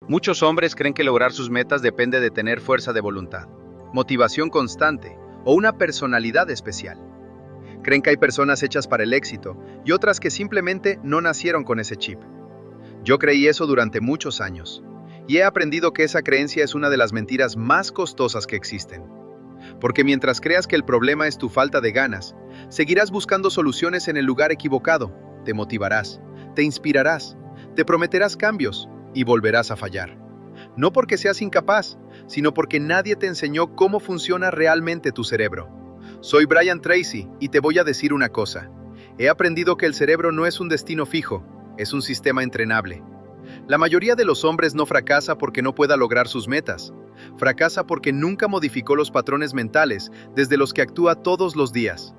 Muchos hombres creen que lograr sus metas depende de tener fuerza de voluntad, motivación constante o una personalidad especial. Creen que hay personas hechas para el éxito y otras que simplemente no nacieron con ese chip. Yo creí eso durante muchos años y he aprendido que esa creencia es una de las mentiras más costosas que existen. Porque mientras creas que el problema es tu falta de ganas, seguirás buscando soluciones en el lugar equivocado, te motivarás, te inspirarás, te prometerás cambios y volverás a fallar. No porque seas incapaz, sino porque nadie te enseñó cómo funciona realmente tu cerebro. Soy Brian Tracy y te voy a decir una cosa. He aprendido que el cerebro no es un destino fijo, es un sistema entrenable. La mayoría de los hombres no fracasa porque no pueda lograr sus metas. Fracasa porque nunca modificó los patrones mentales desde los que actúa todos los días.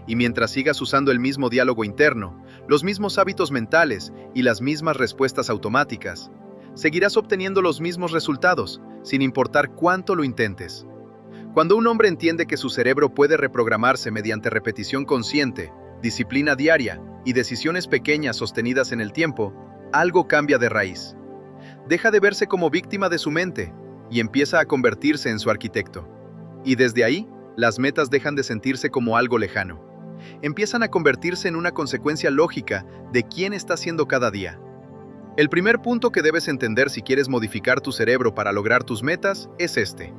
Y mientras sigas usando el mismo diálogo interno, los mismos hábitos mentales y las mismas respuestas automáticas, seguirás obteniendo los mismos resultados, sin importar cuánto lo intentes. Cuando un hombre entiende que su cerebro puede reprogramarse mediante repetición consciente, disciplina diaria y decisiones pequeñas sostenidas en el tiempo, algo cambia de raíz. Deja de verse como víctima de su mente y empieza a convertirse en su arquitecto. Y desde ahí, las metas dejan de sentirse como algo lejano. Empiezan a convertirse en una consecuencia lógica de quién está haciendo cada día. El primer punto que debes entender si quieres modificar tu cerebro para lograr tus metas es este.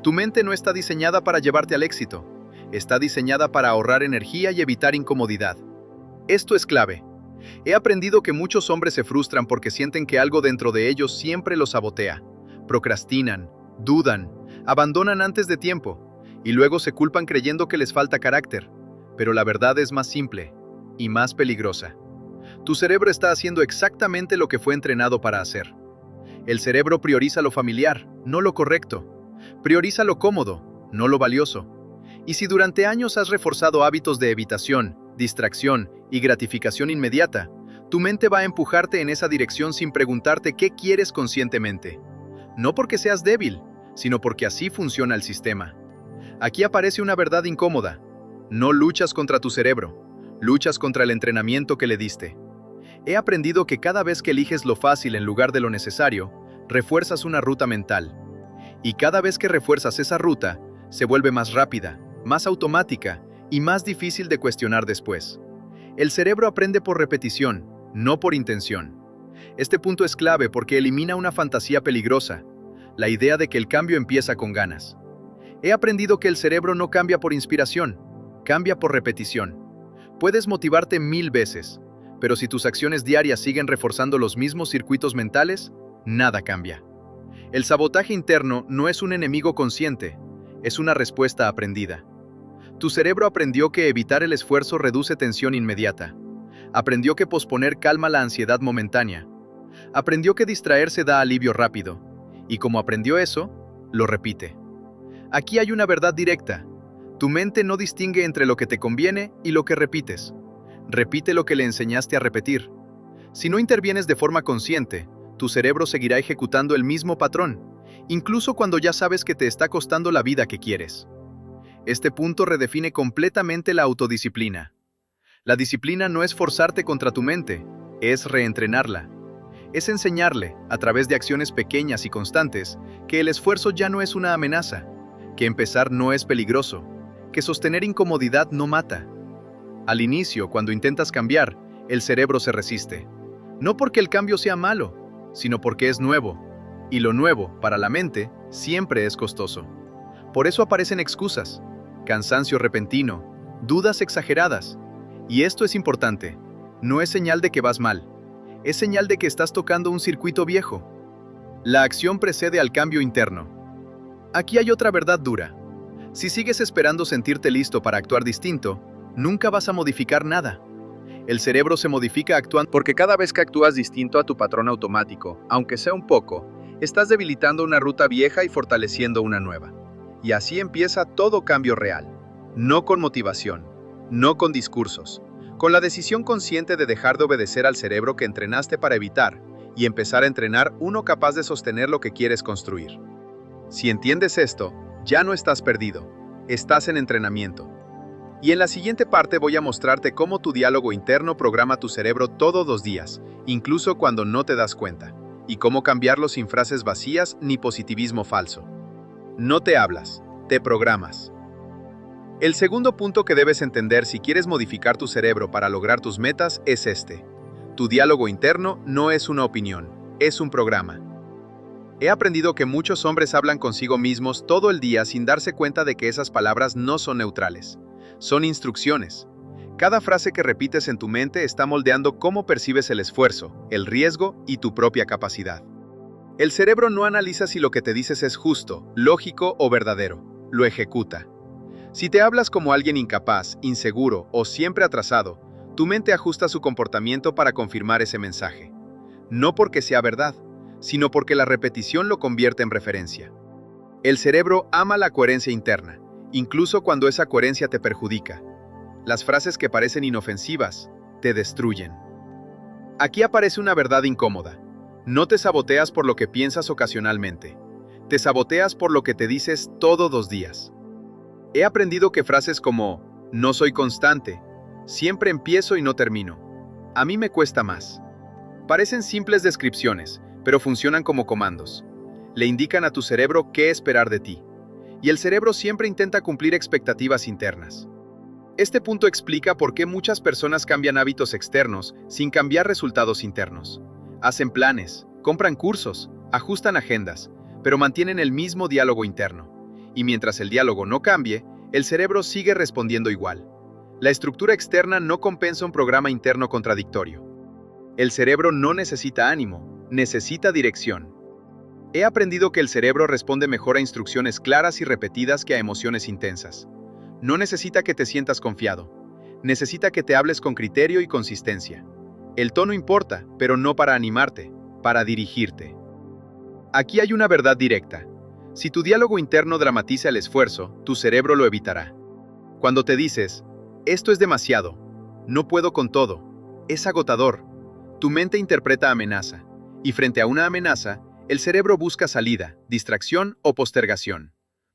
Tu mente no está diseñada para llevarte al éxito. Está diseñada para ahorrar energía y evitar incomodidad. Esto es clave. He aprendido que muchos hombres se frustran porque sienten que algo dentro de ellos siempre los sabotea. Procrastinan, dudan, abandonan antes de tiempo y luego se culpan creyendo que les falta carácter. Pero la verdad es más simple y más peligrosa. Tu cerebro está haciendo exactamente lo que fue entrenado para hacer. El cerebro prioriza lo familiar, no lo correcto. Prioriza lo cómodo, no lo valioso. Y si durante años has reforzado hábitos de evitación, distracción y gratificación inmediata, tu mente va a empujarte en esa dirección sin preguntarte qué quieres conscientemente. No porque seas débil, sino porque así funciona el sistema. Aquí aparece una verdad incómoda. No luchas contra tu cerebro, luchas contra el entrenamiento que le diste. He aprendido que cada vez que eliges lo fácil en lugar de lo necesario, refuerzas una ruta mental. Y cada vez que refuerzas esa ruta, se vuelve más rápida, más automática y más difícil de cuestionar después. El cerebro aprende por repetición, no por intención. Este punto es clave porque elimina una fantasía peligrosa, la idea de que el cambio empieza con ganas. He aprendido que el cerebro no cambia por inspiración, cambia por repetición. Puedes motivarte 1000 veces, pero si tus acciones diarias siguen reforzando los mismos circuitos mentales, nada cambia. El sabotaje interno no es un enemigo consciente, es una respuesta aprendida. Tu cerebro aprendió que evitar el esfuerzo reduce tensión inmediata. Aprendió que posponer calma la ansiedad momentánea. Aprendió que distraerse da alivio rápido. Y como aprendió eso, lo repite. Aquí hay una verdad directa. Tu mente no distingue entre lo que te conviene y lo que repites. Repite lo que le enseñaste a repetir. Si no intervienes de forma consciente, tu cerebro seguirá ejecutando el mismo patrón, incluso cuando ya sabes que te está costando la vida que quieres. Este punto redefine completamente la autodisciplina. La disciplina no es forzarte contra tu mente, es reentrenarla. Es enseñarle, a través de acciones pequeñas y constantes, que el esfuerzo ya no es una amenaza, que empezar no es peligroso, que sostener incomodidad no mata. Al inicio, cuando intentas cambiar, el cerebro se resiste. No porque el cambio sea malo, sino porque es nuevo. Y lo nuevo, para la mente, siempre es costoso. Por eso aparecen excusas, cansancio repentino, dudas exageradas. Y esto es importante. No es señal de que vas mal. Es señal de que estás tocando un circuito viejo. La acción precede al cambio interno. Aquí hay otra verdad dura. Si sigues esperando sentirte listo para actuar distinto, nunca vas a modificar nada. El cerebro se modifica actuando porque cada vez que actúas distinto a tu patrón automático, aunque sea un poco, estás debilitando una ruta vieja y fortaleciendo una nueva. Y así empieza todo cambio real. No con motivación, no con discursos, con la decisión consciente de dejar de obedecer al cerebro que entrenaste para evitar y empezar a entrenar uno capaz de sostener lo que quieres construir. Si entiendes esto, ya no estás perdido, estás en entrenamiento. Y en la siguiente parte voy a mostrarte cómo tu diálogo interno programa tu cerebro todos los días, incluso cuando no te das cuenta. y cómo cambiarlo sin frases vacías ni positivismo falso. No te hablas, te programas. El segundo punto que debes entender si quieres modificar tu cerebro para lograr tus metas es este. Tu diálogo interno no es una opinión, es un programa. He aprendido que muchos hombres hablan consigo mismos todo el día sin darse cuenta de que esas palabras no son neutrales. Son instrucciones. Cada frase que repites en tu mente está moldeando cómo percibes el esfuerzo, el riesgo y tu propia capacidad. El cerebro no analiza si lo que te dices es justo, lógico o verdadero. Lo ejecuta. Si te hablas como alguien incapaz, inseguro o siempre atrasado, tu mente ajusta su comportamiento para confirmar ese mensaje. No porque sea verdad, sino porque la repetición lo convierte en referencia. El cerebro ama la coherencia interna, incluso cuando esa coherencia te perjudica. Las frases que parecen inofensivas te destruyen. Aquí aparece una verdad incómoda. No te saboteas por lo que piensas ocasionalmente. Te saboteas por lo que te dices todos los días. He aprendido que frases como "no soy constante", "siempre empiezo y no termino", "a mí me cuesta más", parecen simples descripciones, pero funcionan como comandos. Le indican a tu cerebro qué esperar de ti. Y el cerebro siempre intenta cumplir expectativas internas. Este punto explica por qué muchas personas cambian hábitos externos sin cambiar resultados internos. Hacen planes, compran cursos, ajustan agendas, pero mantienen el mismo diálogo interno. Y mientras el diálogo no cambie, el cerebro sigue respondiendo igual. La estructura externa no compensa un programa interno contradictorio. El cerebro no necesita ánimo, necesita dirección. He aprendido que el cerebro responde mejor a instrucciones claras y repetidas que a emociones intensas. No necesita que te sientas confiado. Necesita que te hables con criterio y consistencia. El tono importa, pero no para animarte, para dirigirte. Aquí hay una verdad directa. Si tu diálogo interno dramatiza el esfuerzo, tu cerebro lo evitará. Cuando te dices, "esto es demasiado, no puedo con todo", es agotador. Tu mente interpreta amenaza, y frente a una amenaza, el cerebro busca salida, distracción o postergación.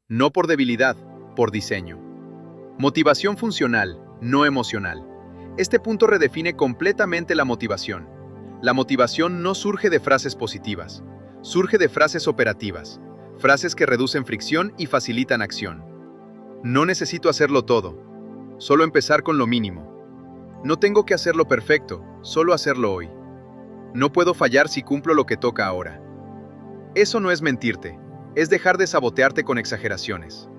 No por debilidad, por diseño. Motivación funcional, no emocional. Este punto redefine completamente la motivación. La motivación no surge de frases positivas, surge de frases operativas, frases que reducen fricción y facilitan acción. No necesito hacerlo todo, solo empezar con lo mínimo. No tengo que hacerlo perfecto, solo hacerlo hoy. No puedo fallar si cumplo lo que toca ahora. Eso no es mentirte, es dejar de sabotearte con exageraciones.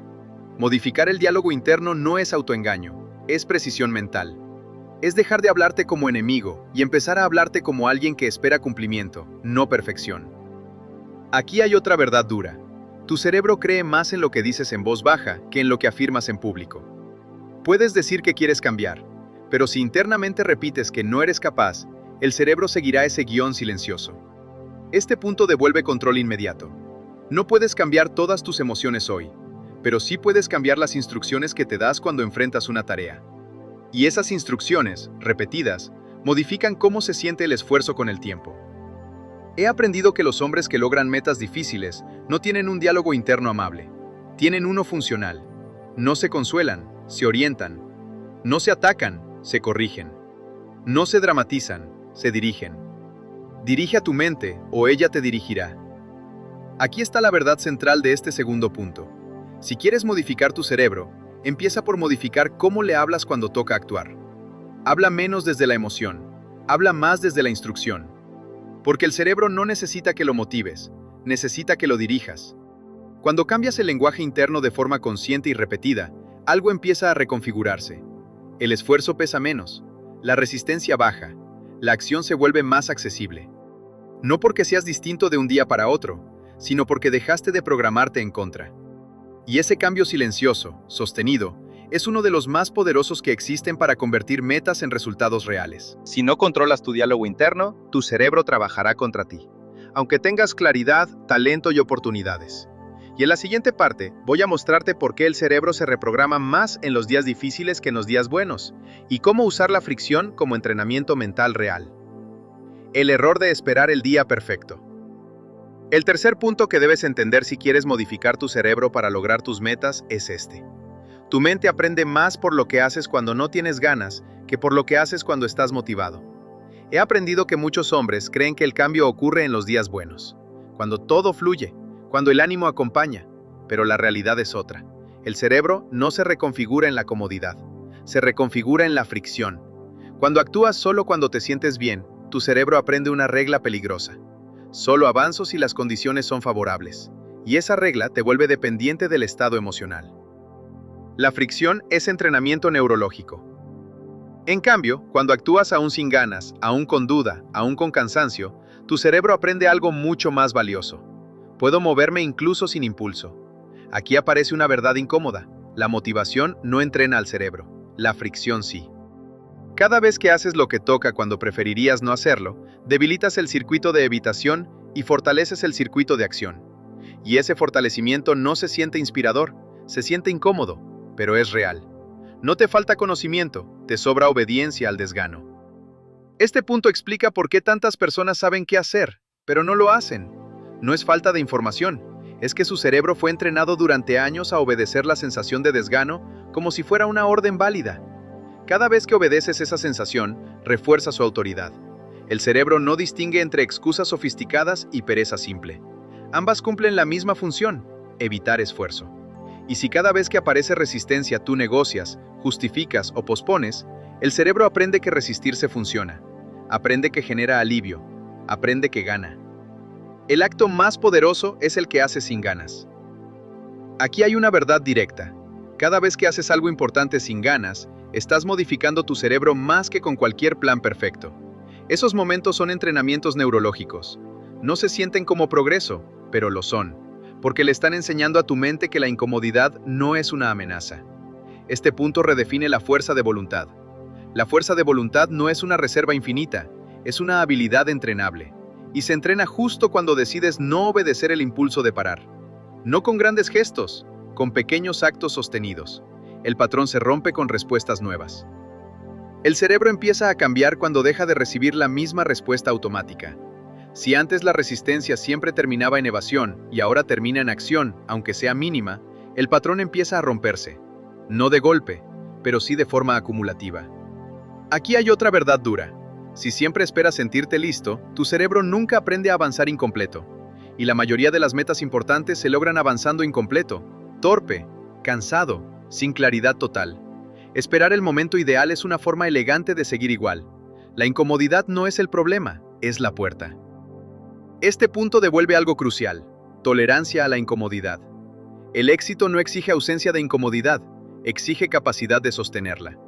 Modificar el diálogo interno no es autoengaño, es precisión mental. Es dejar de hablarte como enemigo y empezar a hablarte como alguien que espera cumplimiento, no perfección. Aquí hay otra verdad dura. Tu cerebro cree más en lo que dices en voz baja que en lo que afirmas en público. Puedes decir que quieres cambiar, pero si internamente repites que no eres capaz, el cerebro seguirá ese guión silencioso. Este punto devuelve control inmediato. No puedes cambiar todas tus emociones hoy, pero sí puedes cambiar las instrucciones que te das cuando enfrentas una tarea. Y esas instrucciones, repetidas, modifican cómo se siente el esfuerzo con el tiempo. He aprendido que los hombres que logran metas difíciles no tienen un diálogo interno amable. Tienen uno funcional. No se consuelan, se orientan. No se atacan, se corrigen. No se dramatizan, se dirigen. Dirige a tu mente o ella te dirigirá. Aquí está la verdad central de este segundo punto. Si quieres modificar tu cerebro, empieza por modificar cómo le hablas cuando toca actuar. Habla menos desde la emoción, habla más desde la instrucción. Porque el cerebro no necesita que lo motives, necesita que lo dirijas. Cuando cambias el lenguaje interno de forma consciente y repetida, algo empieza a reconfigurarse. El esfuerzo pesa menos, la resistencia baja, la acción se vuelve más accesible. No porque seas distinto de un día para otro, sino porque dejaste de programarte en contra. Y ese cambio silencioso, sostenido, es uno de los más poderosos que existen para convertir metas en resultados reales. Si no controlas tu diálogo interno, tu cerebro trabajará contra ti, aunque tengas claridad, talento y oportunidades. Y en la siguiente parte, voy a mostrarte por qué el cerebro se reprograma más en los días difíciles que en los días buenos, y cómo usar la fricción como entrenamiento mental real. El error de esperar el día perfecto. El tercer punto que debes entender si quieres modificar tu cerebro para lograr tus metas es este. Tu mente aprende más por lo que haces cuando no tienes ganas que por lo que haces cuando estás motivado. He aprendido que muchos hombres creen que el cambio ocurre en los días buenos, cuando todo fluye, cuando el ánimo acompaña, pero la realidad es otra. El cerebro no se reconfigura en la comodidad, se reconfigura en la fricción. Cuando actúas solo cuando te sientes bien, tu cerebro aprende una regla peligrosa. Solo avanzo si las condiciones son favorables, y esa regla te vuelve dependiente del estado emocional. La fricción es entrenamiento neurológico. En cambio, cuando actúas aún sin ganas, aún con duda, aún con cansancio, tu cerebro aprende algo mucho más valioso. Puedo moverme incluso sin impulso. Aquí aparece una verdad incómoda. La motivación no entrena al cerebro, la fricción sí. Cada vez que haces lo que toca cuando preferirías no hacerlo, debilitas el circuito de evitación y fortaleces el circuito de acción. Y ese fortalecimiento no se siente inspirador, se siente incómodo, pero es real. No te falta conocimiento, te sobra obediencia al desgano. Este punto explica por qué tantas personas saben qué hacer, pero no lo hacen. No es falta de información, es que su cerebro fue entrenado durante años a obedecer la sensación de desgano como si fuera una orden válida. Cada vez que obedeces esa sensación, refuerza su autoridad. El cerebro no distingue entre excusas sofisticadas y pereza simple. Ambas cumplen la misma función, evitar esfuerzo. Y si cada vez que aparece resistencia tú negocias, justificas o pospones, el cerebro aprende que resistirse funciona, aprende que genera alivio, aprende que gana. El acto más poderoso es el que haces sin ganas. Aquí hay una verdad directa. Cada vez que haces algo importante sin ganas, estás modificando tu cerebro más que con cualquier plan perfecto. Esos momentos son entrenamientos neurológicos. No se sienten como progreso, pero lo son, porque le están enseñando a tu mente que la incomodidad no es una amenaza. Este punto redefine la fuerza de voluntad. La fuerza de voluntad no es una reserva infinita, es una habilidad entrenable. Y se entrena justo cuando decides no obedecer el impulso de parar. No con grandes gestos, con pequeños actos sostenidos. El patrón se rompe con respuestas nuevas. El cerebro empieza a cambiar cuando deja de recibir la misma respuesta automática. Si antes la resistencia siempre terminaba en evasión y ahora termina en acción, aunque sea mínima, el patrón empieza a romperse. No de golpe, pero sí de forma acumulativa. Aquí hay otra verdad dura. Si siempre esperas sentirte listo, tu cerebro nunca aprende a avanzar incompleto. Y la mayoría de las metas importantes se logran avanzando incompleto, torpe, cansado, sin claridad total. Esperar el momento ideal es una forma elegante de seguir igual. La incomodidad no es el problema, es la puerta. Este punto devuelve algo crucial: tolerancia a la incomodidad. El éxito no exige ausencia de incomodidad, exige capacidad de sostenerla.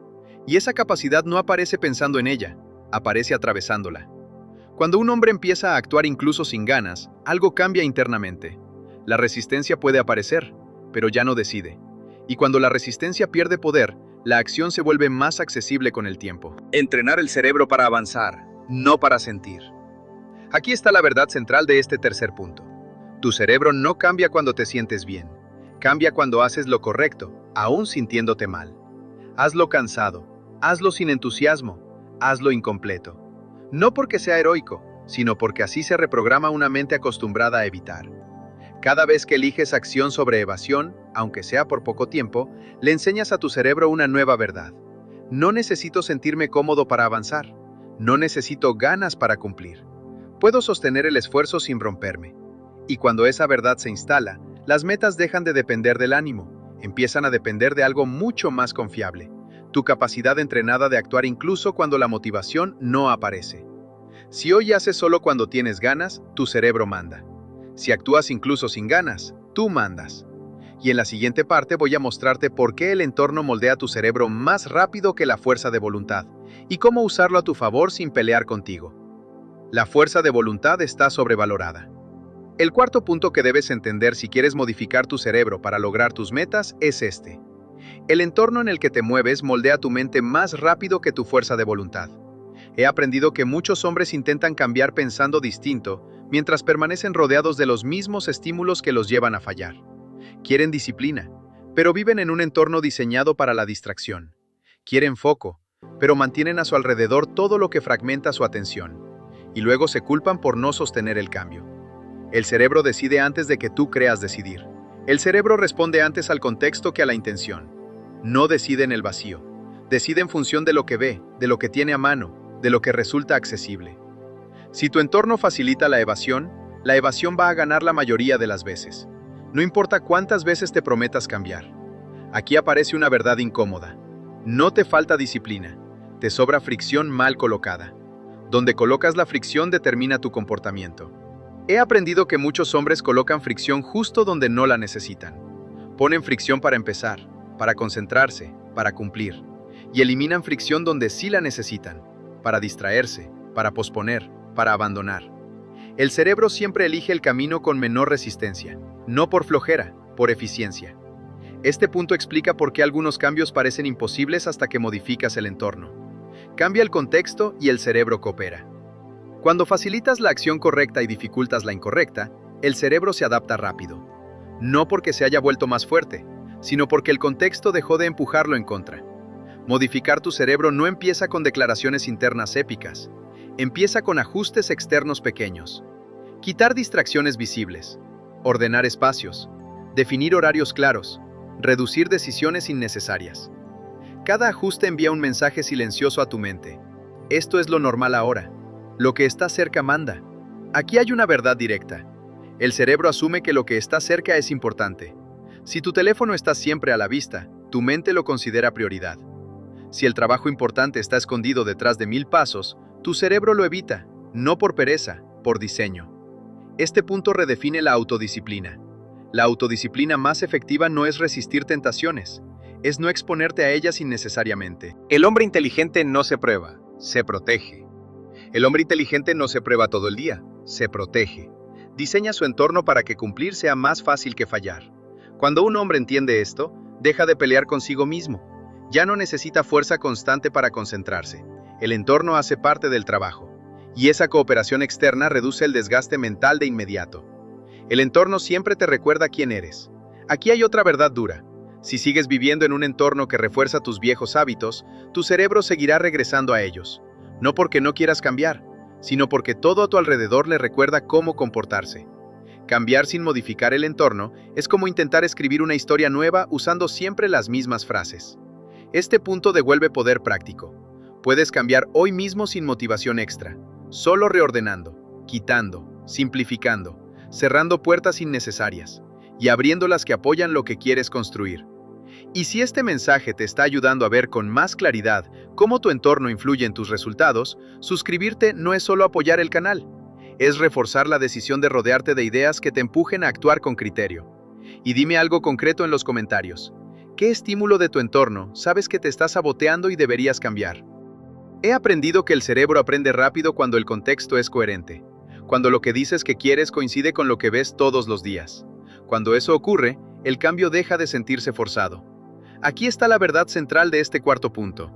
Y esa capacidad no aparece pensando en ella, aparece atravesándola. Cuando un hombre empieza a actuar incluso sin ganas, algo cambia internamente. La resistencia puede aparecer, pero ya no decide. Y cuando la resistencia pierde poder, la acción se vuelve más accesible con el tiempo. Entrenar el cerebro para avanzar, no para sentir. Aquí está la verdad central de este tercer punto. Tu cerebro no cambia cuando te sientes bien. Cambia cuando haces lo correcto, aún sintiéndote mal. Hazlo cansado, hazlo sin entusiasmo, hazlo incompleto. No porque sea heroico, sino porque así se reprograma una mente acostumbrada a evitar. Cada vez que eliges acción sobre evasión, aunque sea por poco tiempo, le enseñas a tu cerebro una nueva verdad. No necesito sentirme cómodo para avanzar. No necesito ganas para cumplir. Puedo sostener el esfuerzo sin romperme. Y cuando esa verdad se instala, las metas dejan de depender del ánimo, empiezan a depender de algo mucho más confiable: tu capacidad entrenada de actuar incluso cuando la motivación no aparece. Si hoy haces solo cuando tienes ganas, tu cerebro manda. Si actúas incluso sin ganas, tú mandas. Y en la siguiente parte voy a mostrarte por qué el entorno moldea tu cerebro más rápido que la fuerza de voluntad, y cómo usarlo a tu favor sin pelear contigo. La fuerza de voluntad está sobrevalorada. El cuarto punto que debes entender si quieres modificar tu cerebro para lograr tus metas es este: el entorno en el que te mueves moldea tu mente más rápido que tu fuerza de voluntad. He aprendido que muchos hombres intentan cambiar pensando distinto, mientras permanecen rodeados de los mismos estímulos que los llevan a fallar. Quieren disciplina, pero viven en un entorno diseñado para la distracción. Quieren foco, pero mantienen a su alrededor todo lo que fragmenta su atención. Y luego se culpan por no sostener el cambio. El cerebro decide antes de que tú creas decidir. El cerebro responde antes al contexto que a la intención. No decide en el vacío. Decide en función de lo que ve, de lo que tiene a mano, de lo que resulta accesible. Si tu entorno facilita la evasión va a ganar la mayoría de las veces. No importa cuántas veces te prometas cambiar. Aquí aparece una verdad incómoda. No te falta disciplina, te sobra fricción mal colocada. Donde colocas la fricción determina tu comportamiento. He aprendido que muchos hombres colocan fricción justo donde no la necesitan. Ponen fricción para empezar, para concentrarse, para cumplir. Y eliminan fricción donde sí la necesitan, para distraerse, para posponer, para abandonar. El cerebro siempre elige el camino con menor resistencia, no por flojera, por eficiencia. Este punto explica por qué algunos cambios parecen imposibles hasta que modificas el entorno. Cambia el contexto y el cerebro coopera. Cuando facilitas la acción correcta y dificultas la incorrecta, el cerebro se adapta rápido. No porque se haya vuelto más fuerte, sino porque el contexto dejó de empujarlo en contra. Modificar tu cerebro no empieza con declaraciones internas épicas. Empieza con ajustes externos pequeños. Quitar distracciones visibles, ordenar espacios, definir horarios claros, reducir decisiones innecesarias. Cada ajuste envía un mensaje silencioso a tu mente. Esto es lo normal ahora. Lo que está cerca manda. Aquí hay una verdad directa. El cerebro asume que lo que está cerca es importante. Si tu teléfono está siempre a la vista, tu mente lo considera prioridad. Si el trabajo importante está escondido detrás de 1000 pasos, tu cerebro lo evita, no por pereza, por diseño. Este punto redefine la autodisciplina. La autodisciplina más efectiva no es resistir tentaciones, es no exponerte a ellas innecesariamente. El hombre inteligente no se prueba, se protege. El hombre inteligente no se prueba todo el día, se protege. Diseña su entorno para que cumplir sea más fácil que fallar. Cuando un hombre entiende esto, deja de pelear consigo mismo. Ya no necesita fuerza constante para concentrarse. El entorno hace parte del trabajo. Y esa cooperación externa reduce el desgaste mental de inmediato. El entorno siempre te recuerda quién eres. Aquí hay otra verdad dura. Si sigues viviendo en un entorno que refuerza tus viejos hábitos, tu cerebro seguirá regresando a ellos. No porque no quieras cambiar, sino porque todo a tu alrededor le recuerda cómo comportarse. Cambiar sin modificar el entorno es como intentar escribir una historia nueva usando siempre las mismas frases. Este punto devuelve poder práctico. Puedes cambiar hoy mismo sin motivación extra, solo reordenando, quitando, simplificando, cerrando puertas innecesarias y abriendo las que apoyan lo que quieres construir. Y si este mensaje te está ayudando a ver con más claridad cómo tu entorno influye en tus resultados, suscribirte no es solo apoyar el canal, es reforzar la decisión de rodearte de ideas que te empujen a actuar con criterio. Y dime algo concreto en los comentarios. ¿Qué estímulo de tu entorno sabes que te está saboteando y deberías cambiar? He aprendido que el cerebro aprende rápido cuando el contexto es coherente, cuando lo que dices que quieres coincide con lo que ves todos los días. Cuando eso ocurre, el cambio deja de sentirse forzado. Aquí está la verdad central de este cuarto punto.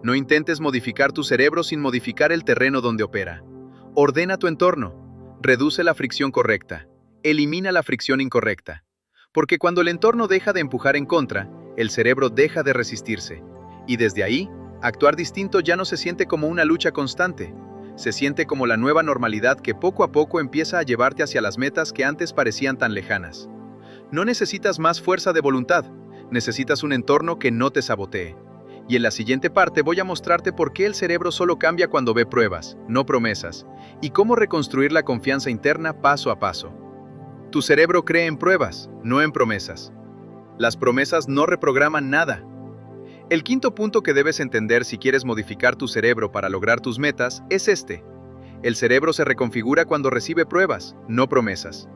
No intentes modificar tu cerebro sin modificar el terreno donde opera. Ordena tu entorno, reduce la fricción correcta, elimina la fricción incorrecta. Porque cuando el entorno deja de empujar en contra, el cerebro deja de resistirse. Y desde ahí, actuar distinto ya no se siente como una lucha constante. Se siente como la nueva normalidad que poco a poco empieza a llevarte hacia las metas que antes parecían tan lejanas. No necesitas más fuerza de voluntad, necesitas un entorno que no te sabotee. Y en la siguiente parte voy a mostrarte por qué el cerebro solo cambia cuando ve pruebas, no promesas, y cómo reconstruir la confianza interna paso a paso. Tu cerebro cree en pruebas, no en promesas. Las promesas no reprograman nada. El quinto punto que debes entender si quieres modificar tu cerebro para lograr tus metas es este. El cerebro se reconfigura cuando recibe pruebas, no promesas.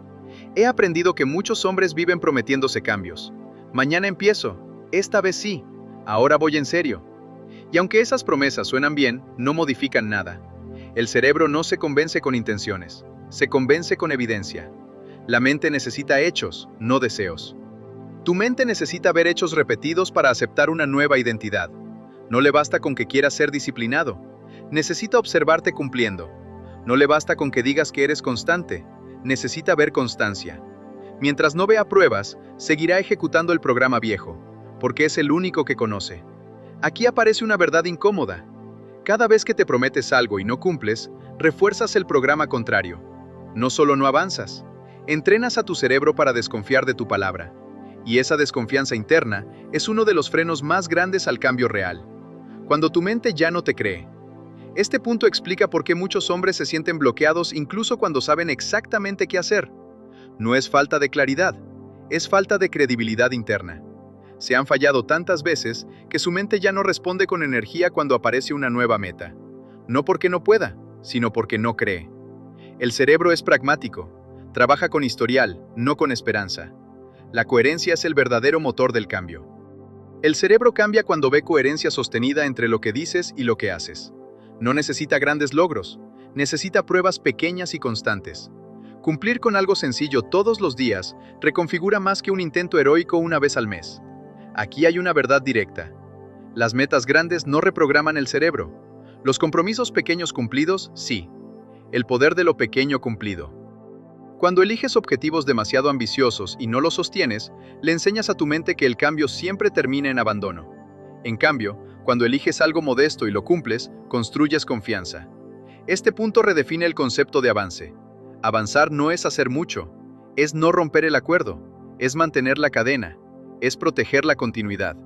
He aprendido que muchos hombres viven prometiéndose cambios. Mañana empiezo, esta vez sí, ahora voy en serio. Y aunque esas promesas suenan bien, no modifican nada. El cerebro no se convence con intenciones, se convence con evidencia. La mente necesita hechos, no deseos. Tu mente necesita ver hechos repetidos para aceptar una nueva identidad. No le basta con que quieras ser disciplinado. Necesita observarte cumpliendo. No le basta con que digas que eres constante. Necesita ver constancia. Mientras no vea pruebas, seguirá ejecutando el programa viejo, porque es el único que conoce. Aquí aparece una verdad incómoda. Cada vez que te prometes algo y no cumples, refuerzas el programa contrario. No solo no avanzas, entrenas a tu cerebro para desconfiar de tu palabra. Y esa desconfianza interna es uno de los frenos más grandes al cambio real. Cuando tu mente ya no te cree, Este punto explica por qué muchos hombres se sienten bloqueados incluso cuando saben exactamente qué hacer. No es falta de claridad, es falta de credibilidad interna. Se han fallado tantas veces que su mente ya no responde con energía cuando aparece una nueva meta. No porque no pueda, sino porque no cree. El cerebro es pragmático, trabaja con historial, no con esperanza. La coherencia es el verdadero motor del cambio. El cerebro cambia cuando ve coherencia sostenida entre lo que dices y lo que haces. No necesita grandes logros, necesita pruebas pequeñas y constantes. Cumplir con algo sencillo todos los días reconfigura más que un intento heroico una vez al mes. Aquí hay una verdad directa. Las metas grandes no reprograman el cerebro. Los compromisos pequeños cumplidos, sí. El poder de lo pequeño cumplido. Cuando eliges objetivos demasiado ambiciosos y no los sostienes, le enseñas a tu mente que el cambio siempre termina en abandono. En cambio, cuando eliges algo modesto y lo cumples, construyes confianza. Este punto redefine el concepto de avance. Avanzar no es hacer mucho, es no romper el acuerdo, es mantener la cadena, es proteger la continuidad.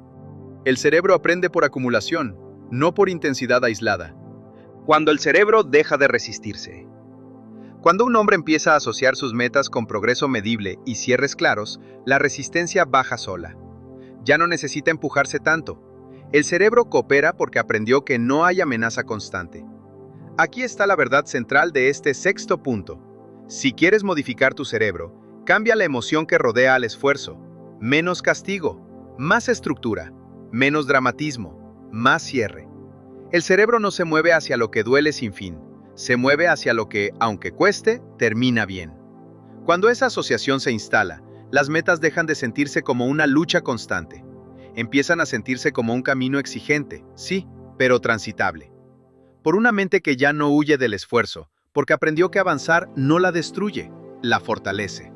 El cerebro aprende por acumulación, no por intensidad aislada. Cuando el cerebro deja de resistirse. Cuando un hombre empieza a asociar sus metas con progreso medible y cierres claros, la resistencia baja sola. Ya no necesita empujarse tanto. El cerebro coopera porque aprendió que no hay amenaza constante. Aquí está la verdad central de este sexto punto. Si quieres modificar tu cerebro, cambia la emoción que rodea al esfuerzo. Menos castigo, más estructura, menos dramatismo, más cierre. El cerebro no se mueve hacia lo que duele sin fin, se mueve hacia lo que, aunque cueste, termina bien. Cuando esa asociación se instala, las metas dejan de sentirse como una lucha constante. Empiezan a sentirse como un camino exigente, sí, pero transitable. Por una mente que ya no huye del esfuerzo, porque aprendió que avanzar no la destruye, la fortalece.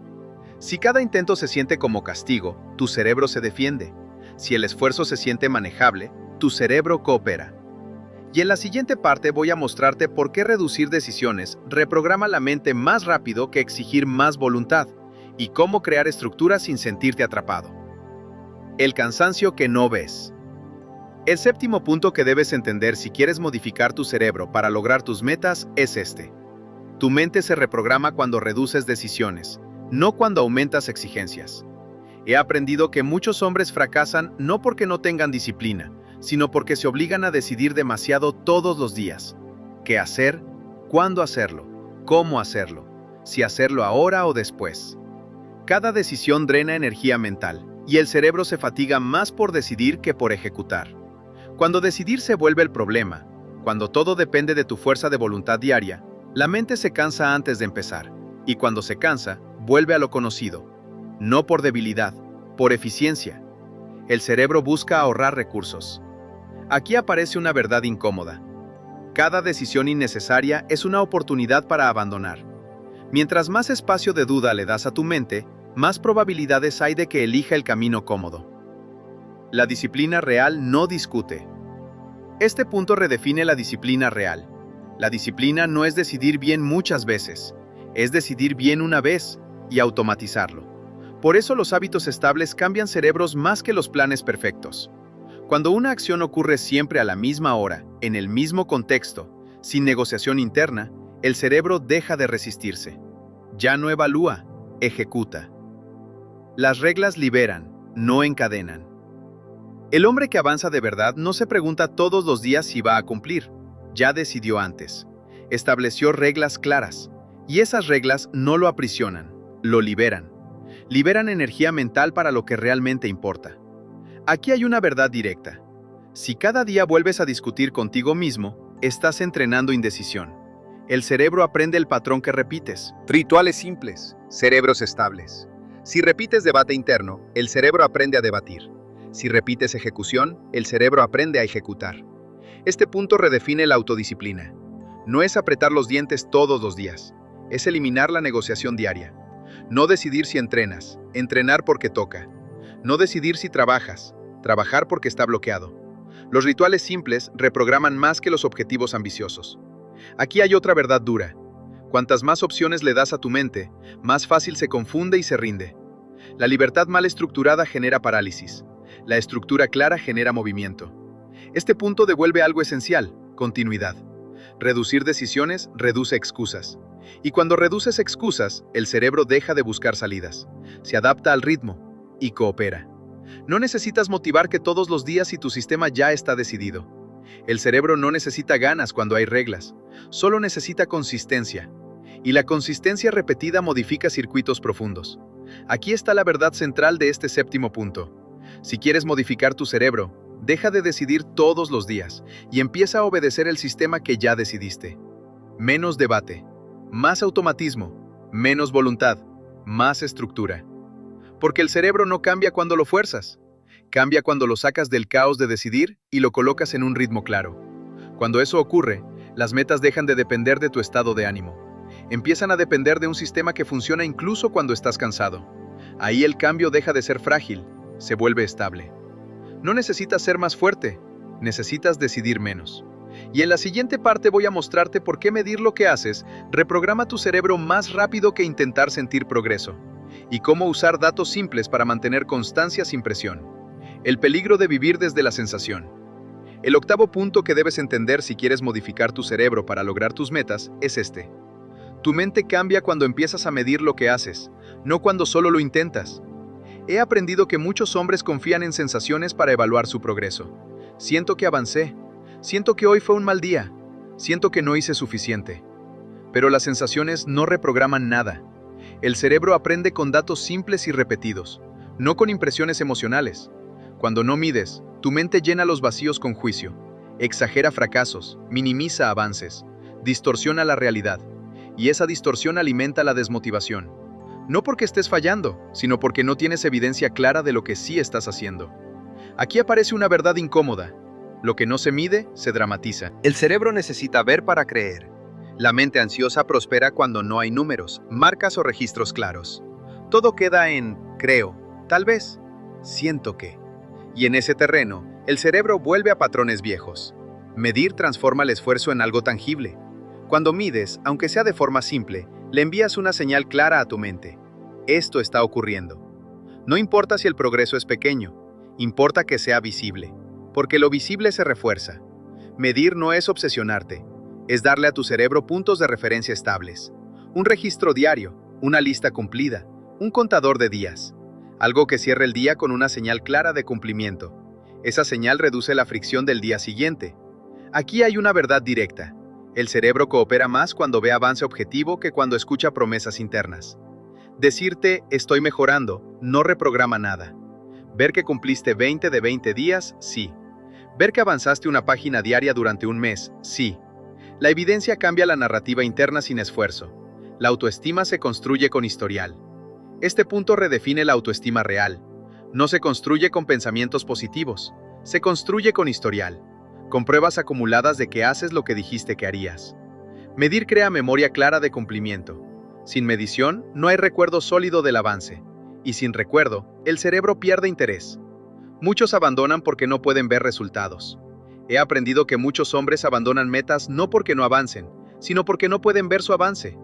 Si cada intento se siente como castigo, tu cerebro se defiende. Si el esfuerzo se siente manejable, tu cerebro coopera. Y en la siguiente parte voy a mostrarte por qué reducir decisiones reprograma la mente más rápido que exigir más voluntad, y cómo crear estructuras sin sentirte atrapado. El cansancio que no ves. El séptimo punto que debes entender si quieres modificar tu cerebro para lograr tus metas es este. Tu mente se reprograma cuando reduces decisiones, no cuando aumentas exigencias. He aprendido que muchos hombres fracasan no porque no tengan disciplina, sino porque se obligan a decidir demasiado todos los días. ¿Qué hacer? ¿Cuándo hacerlo? ¿Cómo hacerlo? Si hacerlo ahora o después. Cada decisión drena energía mental, y el cerebro se fatiga más por decidir que por ejecutar. Cuando decidir se vuelve el problema, cuando todo depende de tu fuerza de voluntad diaria, la mente se cansa antes de empezar, y cuando se cansa, vuelve a lo conocido. No por debilidad, por eficiencia. El cerebro busca ahorrar recursos. Aquí aparece una verdad incómoda. Cada decisión innecesaria es una oportunidad para abandonar. Mientras más espacio de duda le das a tu mente, más probabilidades hay de que elija el camino cómodo. La disciplina real no discute. Este punto redefine la disciplina real. La disciplina no es decidir bien muchas veces, es decidir bien una vez y automatizarlo. Por eso los hábitos estables cambian cerebros más que los planes perfectos. Cuando una acción ocurre siempre a la misma hora, en el mismo contexto, sin negociación interna, el cerebro deja de resistirse. Ya no evalúa, ejecuta. Las reglas liberan, no encadenan. El hombre que avanza de verdad no se pregunta todos los días si va a cumplir. Ya decidió antes. Estableció reglas claras. Y esas reglas no lo aprisionan, lo liberan. Liberan energía mental para lo que realmente importa. Aquí hay una verdad directa. Si cada día vuelves a discutir contigo mismo, estás entrenando indecisión. El cerebro aprende el patrón que repites. Rituales simples, cerebros estables. Si repites debate interno, el cerebro aprende a debatir. Si repites ejecución, el cerebro aprende a ejecutar. Este punto redefine la autodisciplina. No es apretar los dientes todos los días, es eliminar la negociación diaria. No decidir si entrenas, entrenar porque toca. No decidir si trabajas, trabajar porque está bloqueado. Los rituales simples reprograman más que los objetivos ambiciosos. Aquí hay otra verdad dura. Cuantas más opciones le das a tu mente, más fácil se confunde y se rinde. La libertad mal estructurada genera parálisis. La estructura clara genera movimiento. Este punto devuelve algo esencial, continuidad. Reducir decisiones reduce excusas. Y cuando reduces excusas, el cerebro deja de buscar salidas. Se adapta al ritmo y coopera. No necesitas motivar que todos los días y tu sistema ya está decidido. El cerebro no necesita ganas cuando hay reglas, solo necesita consistencia. Y la consistencia repetida modifica circuitos profundos. Aquí está la verdad central de este séptimo punto. Si quieres modificar tu cerebro, deja de decidir todos los días y empieza a obedecer el sistema que ya decidiste. Menos debate, más automatismo, menos voluntad, más estructura. Porque el cerebro no cambia cuando lo fuerzas. Cambia cuando lo sacas del caos de decidir y lo colocas en un ritmo claro. Cuando eso ocurre, las metas dejan de depender de tu estado de ánimo. Empiezan a depender de un sistema que funciona incluso cuando estás cansado. Ahí el cambio deja de ser frágil, se vuelve estable. No necesitas ser más fuerte, necesitas decidir menos. Y en la siguiente parte voy a mostrarte por qué medir lo que haces reprograma tu cerebro más rápido que intentar sentir progreso. Y cómo usar datos simples para mantener constancia sin presión. El peligro de vivir desde la sensación. El octavo punto que debes entender si quieres modificar tu cerebro para lograr tus metas es este. Tu mente cambia cuando empiezas a medir lo que haces, no cuando solo lo intentas. He aprendido que muchos hombres confían en sensaciones para evaluar su progreso. Siento que avancé, siento que hoy fue un mal día, siento que no hice suficiente. Pero las sensaciones no reprograman nada. El cerebro aprende con datos simples y repetidos, no con impresiones emocionales. Cuando no mides, tu mente llena los vacíos con juicio, exagera fracasos, minimiza avances, distorsiona la realidad. Y esa distorsión alimenta la desmotivación. No porque estés fallando, sino porque no tienes evidencia clara de lo que sí estás haciendo. Aquí aparece una verdad incómoda. Lo que no se mide, se dramatiza. El cerebro necesita ver para creer. La mente ansiosa prospera cuando no hay números, marcas o registros claros. Todo queda en creo, tal vez, siento que. Y en ese terreno, el cerebro vuelve a patrones viejos. Medir transforma el esfuerzo en algo tangible. Cuando mides, aunque sea de forma simple, le envías una señal clara a tu mente. Esto está ocurriendo. No importa si el progreso es pequeño, importa que sea visible, porque lo visible se refuerza. Medir no es obsesionarte, es darle a tu cerebro puntos de referencia estables. Un registro diario, una lista cumplida, un contador de días. Algo que cierre el día con una señal clara de cumplimiento. Esa señal reduce la fricción del día siguiente. Aquí hay una verdad directa. El cerebro coopera más cuando ve avance objetivo que cuando escucha promesas internas. Decirte estoy mejorando no reprograma nada. Ver que cumpliste 20 de 20 días, sí. Ver que avanzaste una página diaria durante un mes, sí. La evidencia cambia la narrativa interna sin esfuerzo. La autoestima se construye con historial. Este punto redefine la autoestima real. No se construye con pensamientos positivos, se construye con historial. Con pruebas acumuladas de que haces lo que dijiste que harías. Medir crea memoria clara de cumplimiento. Sin medición, no hay recuerdo sólido del avance. Y sin recuerdo, el cerebro pierde interés. Muchos abandonan porque no pueden ver resultados. He aprendido que muchos hombres abandonan metas no porque no avancen, sino porque no pueden ver su avance.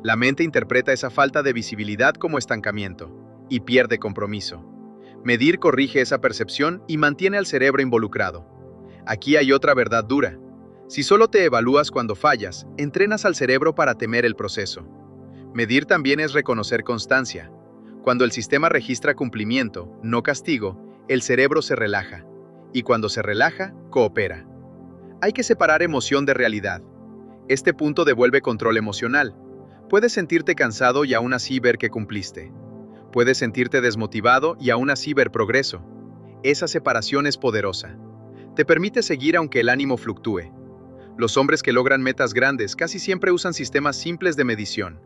La mente interpreta esa falta de visibilidad como estancamiento, y pierde compromiso. Medir corrige esa percepción y mantiene al cerebro involucrado. Aquí hay otra verdad dura. Si solo te evalúas cuando fallas, entrenas al cerebro para temer el proceso. Medir también es reconocer constancia. Cuando el sistema registra cumplimiento, no castigo, el cerebro se relaja. Y cuando se relaja, coopera. Hay que separar emoción de realidad. Este punto devuelve control emocional. Puedes sentirte cansado y aún así ver que cumpliste. Puedes sentirte desmotivado y aún así ver progreso. Esa separación es poderosa. Te permite seguir aunque el ánimo fluctúe. Los hombres que logran metas grandes casi siempre usan sistemas simples de medición.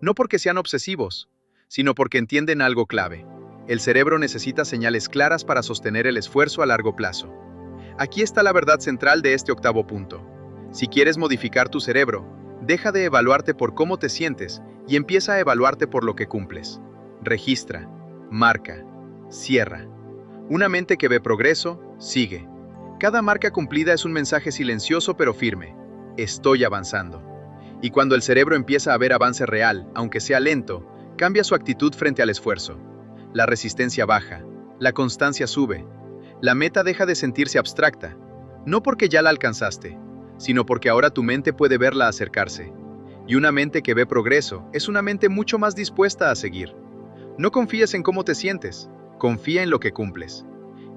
No porque sean obsesivos, sino porque entienden algo clave. El cerebro necesita señales claras para sostener el esfuerzo a largo plazo. Aquí está la verdad central de este octavo punto. Si quieres modificar tu cerebro, deja de evaluarte por cómo te sientes y empieza a evaluarte por lo que cumples. Registra, marca, cierra. Una mente que ve progreso, sigue. Cada marca cumplida es un mensaje silencioso pero firme. Estoy avanzando. Y cuando el cerebro empieza a ver avance real, aunque sea lento, cambia su actitud frente al esfuerzo. La resistencia baja, la constancia sube. La meta deja de sentirse abstracta, no porque ya la alcanzaste, sino porque ahora tu mente puede verla acercarse. Y una mente que ve progreso es una mente mucho más dispuesta a seguir. No confíes en cómo te sientes, confía en lo que cumples.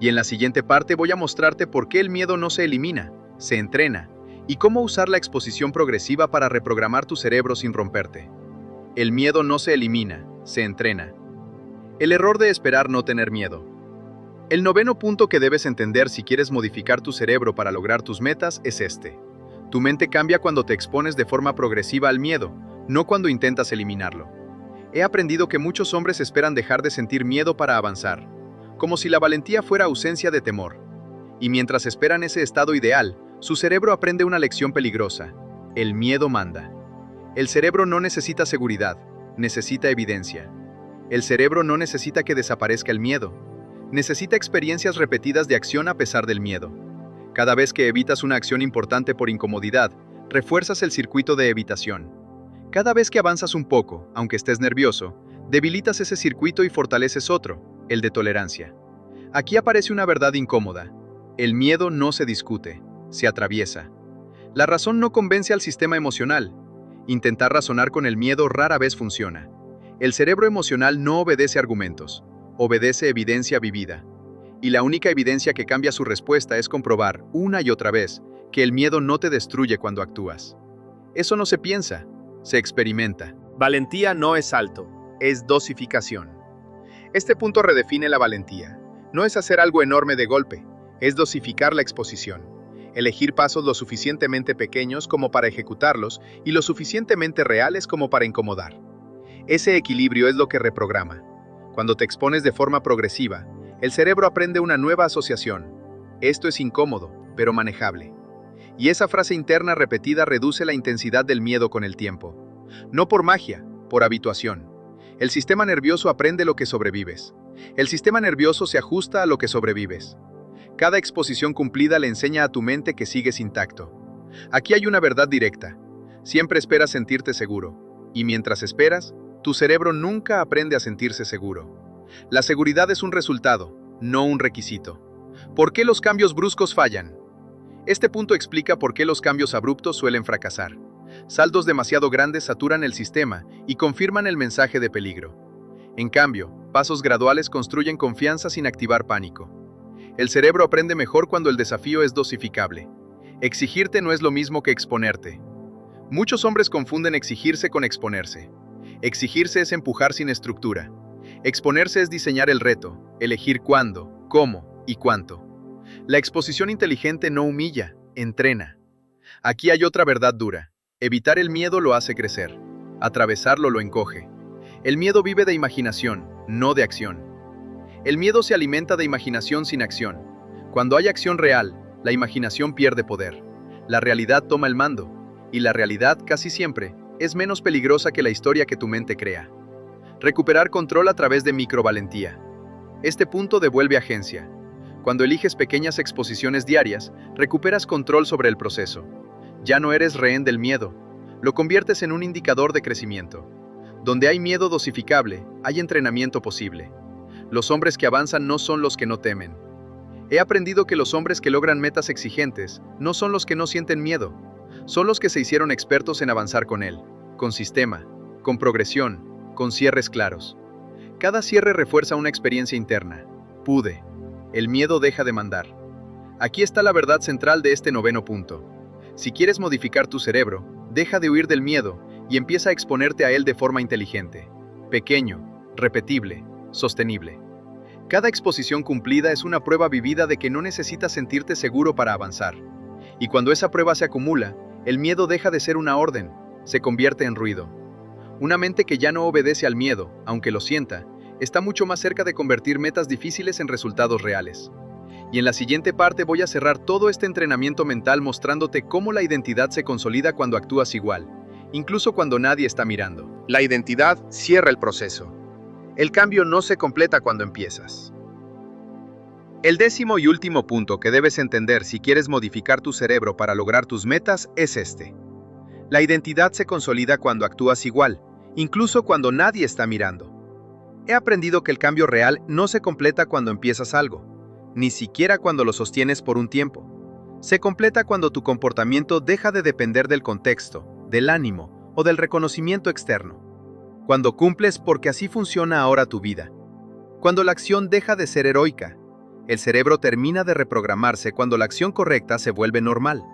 Y en la siguiente parte voy a mostrarte por qué el miedo no se elimina, se entrena, y cómo usar la exposición progresiva para reprogramar tu cerebro sin romperte. El miedo no se elimina, se entrena. El error de esperar no tener miedo. El noveno punto que debes entender si quieres modificar tu cerebro para lograr tus metas es este. Tu mente cambia cuando te expones de forma progresiva al miedo, no cuando intentas eliminarlo. He aprendido que muchos hombres esperan dejar de sentir miedo para avanzar, como si la valentía fuera ausencia de temor. Y mientras esperan ese estado ideal, su cerebro aprende una lección peligrosa. El miedo manda. El cerebro no necesita seguridad, necesita evidencia. El cerebro no necesita que desaparezca el miedo. Necesita experiencias repetidas de acción a pesar del miedo. Cada vez que evitas una acción importante por incomodidad, refuerzas el circuito de evitación. Cada vez que avanzas un poco, aunque estés nervioso, debilitas ese circuito y fortaleces otro, el de tolerancia. Aquí aparece una verdad incómoda. El miedo no se discute, se atraviesa. La razón no convence al sistema emocional. Intentar razonar con el miedo rara vez funciona. El cerebro emocional no obedece argumentos, obedece evidencia vivida. Y la única evidencia que cambia su respuesta es comprobar, una y otra vez, que el miedo no te destruye cuando actúas. Eso no se piensa, se experimenta. Valentía no es salto, es dosificación. Este punto redefine la valentía. No es hacer algo enorme de golpe, es dosificar la exposición. Elegir pasos lo suficientemente pequeños como para ejecutarlos y lo suficientemente reales como para incomodar. Ese equilibrio es lo que reprograma. Cuando te expones de forma progresiva, el cerebro aprende una nueva asociación. Esto es incómodo, pero manejable. Y esa frase interna repetida reduce la intensidad del miedo con el tiempo. No por magia, por habituación. El sistema nervioso aprende lo que sobrevives. El sistema nervioso se ajusta a lo que sobrevives. Cada exposición cumplida le enseña a tu mente que sigues intacto. Aquí hay una verdad directa. Siempre esperas sentirte seguro. Y mientras esperas, tu cerebro nunca aprende a sentirse seguro. La seguridad es un resultado, no un requisito. ¿Por qué los cambios bruscos fallan? Este punto explica por qué los cambios abruptos suelen fracasar. Saltos demasiado grandes saturan el sistema y confirman el mensaje de peligro. En cambio, pasos graduales construyen confianza sin activar pánico. El cerebro aprende mejor cuando el desafío es dosificable. Exigirte no es lo mismo que exponerte. Muchos hombres confunden exigirse con exponerse. Exigirse es empujar sin estructura. Exponerse es diseñar el reto, elegir cuándo, cómo y cuánto. La exposición inteligente no humilla, entrena. Aquí hay otra verdad dura. Evitar el miedo lo hace crecer. Atravesarlo lo encoge. El miedo vive de imaginación, no de acción. El miedo se alimenta de imaginación sin acción. Cuando hay acción real, la imaginación pierde poder. La realidad toma el mando. Y la realidad, casi siempre, es menos peligrosa que la historia que tu mente crea. Recuperar control a través de microvalentía. Este punto devuelve agencia. Cuando eliges pequeñas exposiciones diarias, recuperas control sobre el proceso. Ya no eres rehén del miedo. Lo conviertes en un indicador de crecimiento. Donde hay miedo dosificable, hay entrenamiento posible. Los hombres que avanzan no son los que no temen. He aprendido que los hombres que logran metas exigentes no son los que no sienten miedo. Son los que se hicieron expertos en avanzar con él, con sistema, con progresión, con cierres claros. Cada cierre refuerza una experiencia interna. Pude. El miedo deja de mandar. Aquí está la verdad central de este noveno punto. Si quieres modificar tu cerebro, deja de huir del miedo y empieza a exponerte a él de forma inteligente. Pequeño, repetible, sostenible. Cada exposición cumplida es una prueba vivida de que no necesitas sentirte seguro para avanzar. Y cuando esa prueba se acumula, el miedo deja de ser una orden, se convierte en ruido. Una mente que ya no obedece al miedo, aunque lo sienta, está mucho más cerca de convertir metas difíciles en resultados reales. Y en la siguiente parte voy a cerrar todo este entrenamiento mental mostrándote cómo la identidad se consolida cuando actúas igual, incluso cuando nadie está mirando. La identidad cierra el proceso. El cambio no se completa cuando empiezas. El décimo y último punto que debes entender si quieres modificar tu cerebro para lograr tus metas es este. La identidad se consolida cuando actúas igual, incluso cuando nadie está mirando. He aprendido que el cambio real no se completa cuando empiezas algo, ni siquiera cuando lo sostienes por un tiempo. Se completa cuando tu comportamiento deja de depender del contexto, del ánimo o del reconocimiento externo. Cuando cumples porque así funciona ahora tu vida. Cuando la acción deja de ser heroica. El cerebro termina de reprogramarse cuando la acción correcta se vuelve normal,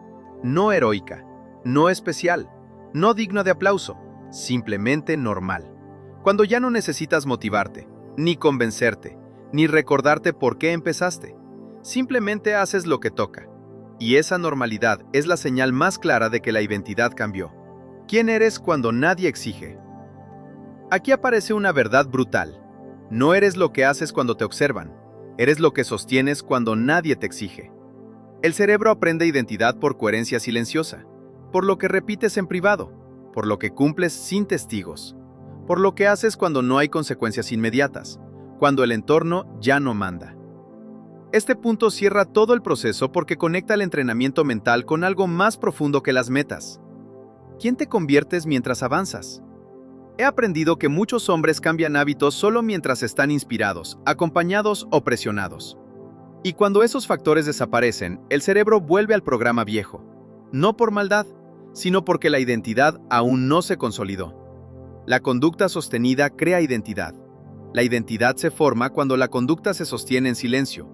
no heroica, no especial, no digna de aplauso, simplemente normal. Cuando ya no necesitas motivarte, ni convencerte, ni recordarte por qué empezaste. Simplemente haces lo que toca. Y esa normalidad es la señal más clara de que la identidad cambió. ¿Quién eres cuando nadie exige? Aquí aparece una verdad brutal. No eres lo que haces cuando te observan. Eres lo que sostienes cuando nadie te exige. El cerebro aprende identidad por coherencia silenciosa, por lo que repites en privado, por lo que cumples sin testigos, por lo que haces cuando no hay consecuencias inmediatas, cuando el entorno ya no manda. Este punto cierra todo el proceso porque conecta el entrenamiento mental con algo más profundo que las metas. ¿Quién te conviertes mientras avanzas? He aprendido que muchos hombres cambian hábitos solo mientras están inspirados, acompañados o presionados. Y cuando esos factores desaparecen, el cerebro vuelve al programa viejo. No por maldad, sino porque la identidad aún no se consolidó. La conducta sostenida crea identidad. La identidad se forma cuando la conducta se sostiene en silencio,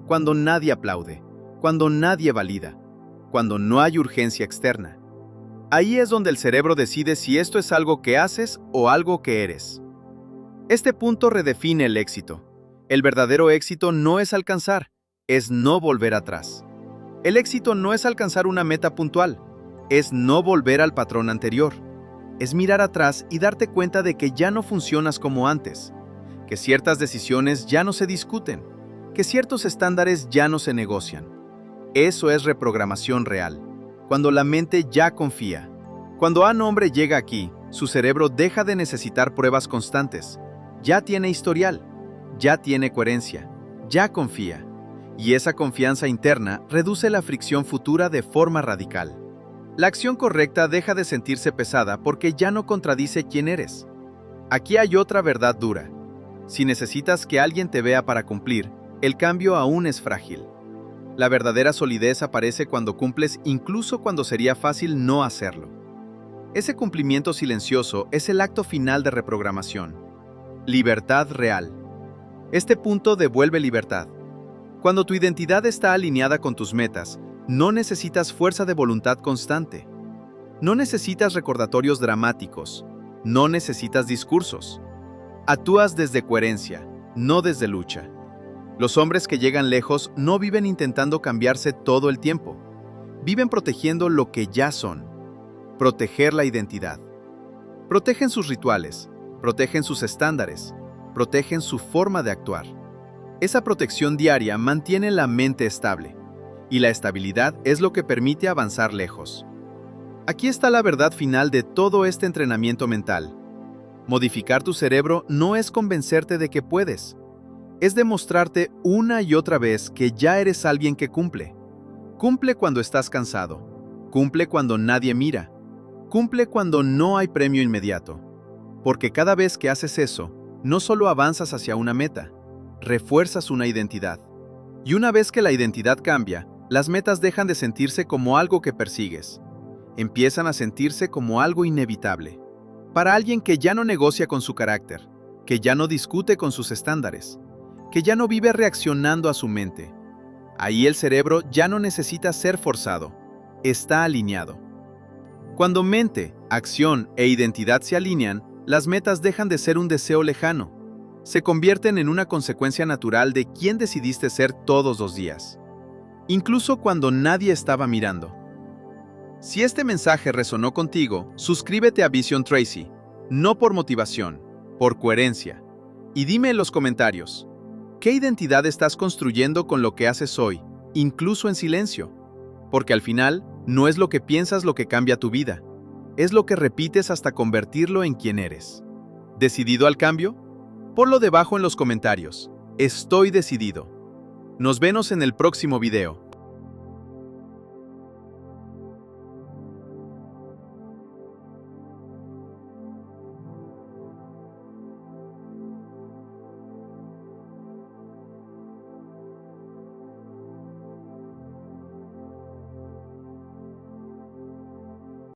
cuando nadie aplaude, cuando nadie valida, cuando no hay urgencia externa. Ahí es donde el cerebro decide si esto es algo que haces o algo que eres. Este punto redefine el éxito. El verdadero éxito no es alcanzar, es no volver atrás. El éxito no es alcanzar una meta puntual, es no volver al patrón anterior. Es mirar atrás y darte cuenta de que ya no funcionas como antes, que ciertas decisiones ya no se discuten, que ciertos estándares ya no se negocian. Eso es reprogramación real, cuando la mente ya confía. Cuando un hombre llega aquí, su cerebro deja de necesitar pruebas constantes. Ya tiene historial, ya tiene coherencia, ya confía. Y esa confianza interna reduce la fricción futura de forma radical. La acción correcta deja de sentirse pesada porque ya no contradice quién eres. Aquí hay otra verdad dura. Si necesitas que alguien te vea para cumplir, el cambio aún es frágil. La verdadera solidez aparece cuando cumples incluso cuando sería fácil no hacerlo. Ese cumplimiento silencioso es el acto final de reprogramación. Libertad real. Este punto devuelve libertad. Cuando tu identidad está alineada con tus metas, no necesitas fuerza de voluntad constante. No necesitas recordatorios dramáticos. No necesitas discursos. Actúas desde coherencia, no desde lucha. Los hombres que llegan lejos no viven intentando cambiarse todo el tiempo. Viven protegiendo lo que ya son. Proteger la identidad. Protegen sus rituales, protegen sus estándares, protegen su forma de actuar. Esa protección diaria mantiene la mente estable, y la estabilidad es lo que permite avanzar lejos. Aquí está la verdad final de todo este entrenamiento mental. Modificar tu cerebro no es convencerte de que puedes. Es demostrarte una y otra vez que ya eres alguien que cumple. Cumple cuando estás cansado. Cumple cuando nadie mira. Cumple cuando no hay premio inmediato. Porque cada vez que haces eso, no solo avanzas hacia una meta, refuerzas una identidad. Y una vez que la identidad cambia, las metas dejan de sentirse como algo que persigues. Empiezan a sentirse como algo inevitable. Para alguien que ya no negocia con su carácter, que ya no discute con sus estándares, que ya no vive reaccionando a su mente. Ahí el cerebro ya no necesita ser forzado, está alineado. Cuando mente, acción e identidad se alinean, las metas dejan de ser un deseo lejano, se convierten en una consecuencia natural de quién decidiste ser todos los días, incluso cuando nadie estaba mirando. Si este mensaje resonó contigo, suscríbete a Vision Tracy, no por motivación, por coherencia. Y dime en los comentarios, ¿qué identidad estás construyendo con lo que haces hoy, incluso en silencio? Porque al final, no es lo que piensas lo que cambia tu vida, es lo que repites hasta convertirlo en quien eres. ¿Decidido al cambio? Ponlo debajo en los comentarios. Estoy decidido. Nos vemos en el próximo video.